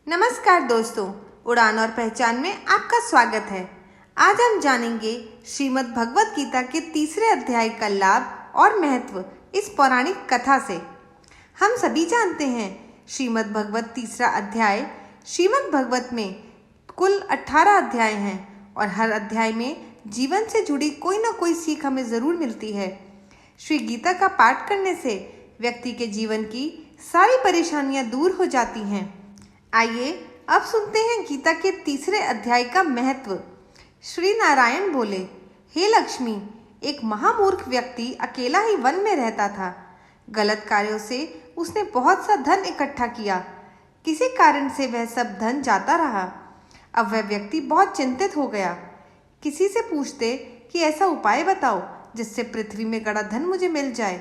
नमस्कार दोस्तों, उड़ान और पहचान में आपका स्वागत है। आज हम जानेंगे श्रीमद् भगवत गीता के तीसरे अध्याय का लाभ और महत्व इस पौराणिक कथा से। हम सभी जानते हैं श्रीमद् भगवत तीसरा अध्याय। श्रीमद् भगवत में कुल 18 अध्याय हैं और हर अध्याय में जीवन से जुड़ी कोई ना कोई सीख हमें ज़रूर मिलती है। श्री गीता का पाठ करने से व्यक्ति के जीवन की सारी परेशानियां दूर हो जाती हैं। आइए अब सुनते हैं गीता के तीसरे अध्याय का महत्व। श्री नारायण बोले, हे लक्ष्मी, एक महामूर्ख व्यक्ति अकेला ही वन में रहता था। गलत कार्यों से उसने बहुत सा धन इकट्ठा किया। किसी कारण से वह सब धन जाता रहा। अब वह व्यक्ति बहुत चिंतित हो गया। किसी से पूछते कि ऐसा उपाय बताओ जिससे पृथ्वी में गड़ा धन मुझे मिल जाए।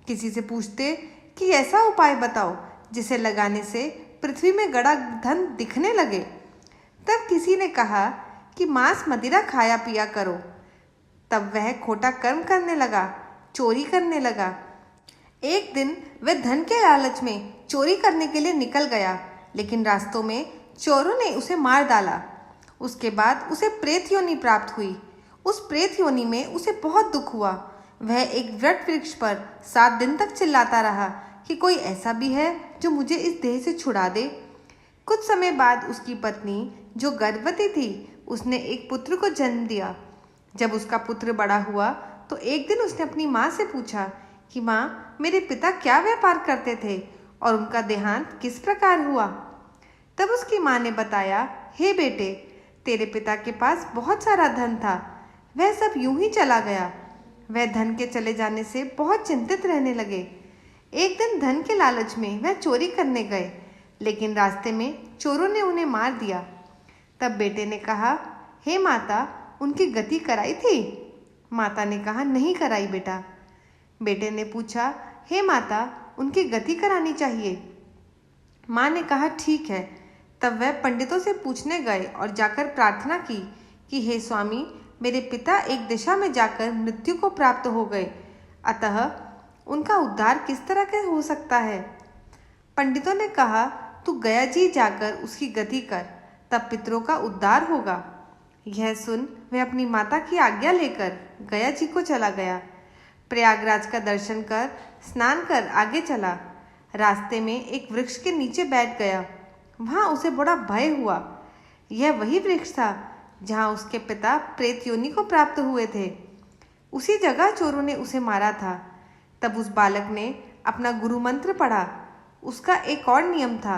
किसी से पूछते कि ऐसा उपाय बताओ जिसे लगाने से पृथ्वी में गड़ा धन दिखने लगे। तब किसी ने कहा कि मांस मदिरा खाया पिया करो। तब वह खोटा कर्म करने लगा, चोरी करने लगा। एक दिन वह धन के लालच में चोरी करने के लिए निकल गया, लेकिन रास्तों में चोरों ने उसे मार डाला। उसके बाद उसे प्रेत योनि प्राप्त हुई। उस प्रेत योनि में उसे बहुत दुख हुआ। वह एक वट वृक्ष पर 7 दिन तक चिल्लाता रहा कि कोई ऐसा भी है जो मुझे इस देह से छुड़ा दे। कुछ समय बाद उसकी पत्नी, जो गर्भवती थी, उसने एक पुत्र को जन्म दिया। जब उसका पुत्र बड़ा हुआ तो एक दिन उसने अपनी माँ से पूछा कि माँ, मेरे पिता क्या व्यापार करते थे और उनका देहांत किस प्रकार हुआ। तब उसकी माँ ने बताया, हे बेटे, तेरे पिता के पास बहुत सारा धन था, वह सब यूं ही चला गया। वह धन के चले जाने से बहुत चिंतित रहने लगे। एक दिन धन के लालच में वह चोरी करने गए, लेकिन रास्ते में चोरों ने उन्हें मार दिया। तब बेटे ने कहा, हे माता, उनकी गति कराई थी? माता ने कहा, नहीं कराई बेटा। बेटे ने पूछा, हे माता, उनकी गति करानी चाहिए। माँ ने कहा, ठीक है। तब वह पंडितों से पूछने गए और जाकर प्रार्थना की कि हे स्वामी, मेरे पिता एक दिशा में जाकर मृत्यु को प्राप्त हो गए, अतः उनका उद्धार किस तरह के हो सकता है। पंडितों ने कहा, तू गया जी जाकर उसकी गति कर, तब पितरों का उद्धार होगा। यह सुन वह अपनी माता की आज्ञा लेकर गया जी को चला गया। प्रयागराज का दर्शन कर स्नान कर आगे चला। रास्ते में एक वृक्ष के नीचे बैठ गया। वहाँ उसे बड़ा भय हुआ। यह वही वृक्ष था जहाँ उसके पिता प्रेत योनि को प्राप्त हुए थे। उसी जगह चोरों ने उसे मारा था। तब उस बालक ने अपना गुरु मंत्र पढ़ा। उसका एक और नियम था,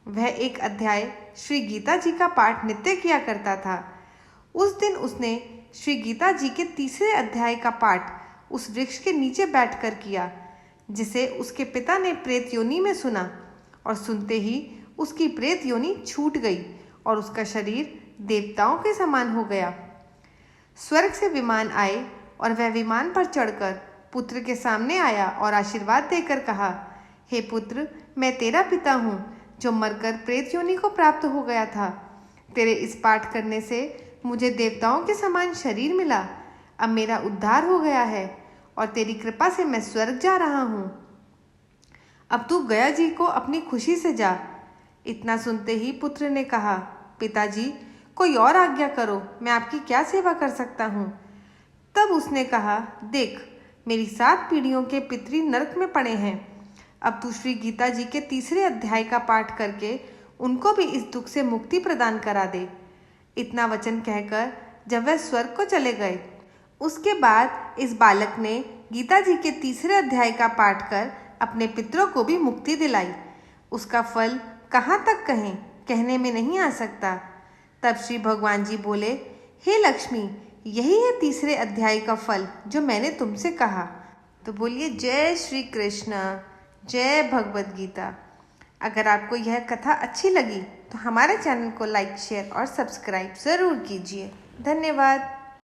वह एक अध्याय श्री गीता जी का पाठ नित्य किया करता था। उस दिन उसने श्री गीता जी के तीसरे अध्याय का पाठ उस वृक्ष के नीचे बैठकर किया, जिसे उसके पिता ने प्रेत योनि में सुना, और सुनते ही उसकी प्रेत योनि छूट गई और उसका शरीर देवताओं के समान हो गया। स्वर्ग से विमान आए और वह विमान पर चढ़कर पुत्र के सामने आया और आशीर्वाद देकर कहा, हे पुत्र, मैं तेरा पिता हूँ जो मरकर प्रेत योनि को प्राप्त हो गया था। तेरे इस पाठ करने से मुझे देवताओं के समान शरीर मिला। अब मेरा उद्धार हो गया है और तेरी कृपा से मैं स्वर्ग जा रहा हूँ। अब तू गया जी को अपनी खुशी से जा। इतना सुनते ही पुत्र ने कहा, पिताजी, कोई और आज्ञा करो, मैं आपकी क्या सेवा कर सकता हूँ। तब उसने कहा, देख, मेरी 7 पीढ़ियों के पितरी नरक में पड़े हैं। अब तू श्री गीता जी के तीसरे अध्याय का पाठ करके उनको भी इस दुख से मुक्ति प्रदान करा दे। इतना वचन कहकर जब वह स्वर्ग को चले गए, उसके बाद इस बालक ने गीता जी के तीसरे अध्याय का पाठ कर अपने पितरों को भी मुक्ति दिलाई। उसका फल कहाँ तक कहें, कहने में नहीं आ सकता। तब श्री भगवान जी बोले, हे लक्ष्मी, यही है तीसरे अध्याय का फल जो मैंने तुमसे कहा। तो बोलिए जय श्री कृष्ण, जय भगवद गीता। अगर आपको यह कथा अच्छी लगी तो हमारे चैनल को लाइक, शेयर और सब्सक्राइब ज़रूर कीजिए। धन्यवाद।